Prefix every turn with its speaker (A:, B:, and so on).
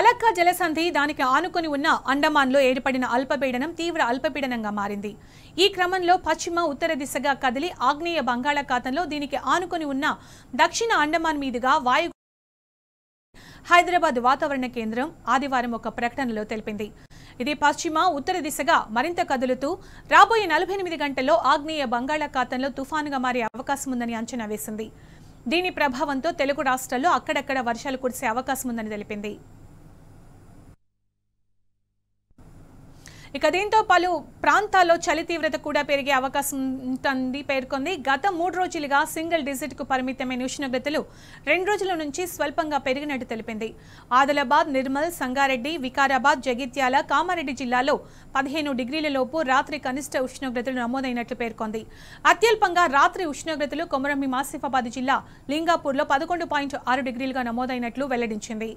A: Malacca జలసంధి దానికి ఆనుకొని ఉన్న అండమాన్లో ఏర్పడిన అల్పపీడనం తీవ్ర అల్పపీడనంగా మారింది. ఈ క్రమంలో పశ్చిమ ఉత్తర దిశగా కదిలి ఆగ్నేయ బంగాళాఖాతంలో దీనికి ఆనుకొని ఉన్న దక్షిణ అండమాన్ మీదుగా వాయు హైదరాబాద్ వాతావరణ కేంద్రం ఆదివారం ఒక ప్రకటనలో తెలిపింది. ఇది పశ్చిమ ఉత్తర దిశగా మరింత కదులుతూ రాబోయే 48 గంటల్లో ఆగ్నేయ బంగాళాఖాతంలో తుఫానుగా మారే అవకాశం ఉందని అంచనా వేసింది. దీని ప్రభావంతో తెలుగు రాష్ట్రాల్లో అక్కడక్కడ వర్షాలు కురిసే అవకాశం ఉందని తెలిపింది. ఇక దీంతో పలు ప్రాంతాల్లో చలి తీవ్రత కూడా పెరిగే అవకాశం ఉందని పేర్కొంది. గత 3 రోజులుగా సింగిల్ డిజిట్ కు పరిమితమైన ఉష్ణోగ్రతలు 2 రోజుల నుంచి స్వల్పంగా పెరిగినట్టు తెలిపింది. ఆదిలాబాద్, నిర్మల్, సంగారెడ్డి, వికారాబాద్, జగిత్యాల, కామారెడ్డి జిల్లాలో 15 డిగ్రీల లోపు రాత్రి కనిష్ట ఉష్ణోగ్రతలు నమోదైనట్లు పేర్కొంది. అత్యల్పంగా రాత్రి ఉష్ణోగ్రతలు కొమరంభీం ఆసిఫాబాద్ జిల్లా లింగాపూర్లో 11.6 డిగ్రీలుగా నమోదైనట్లు వెల్లడించింది.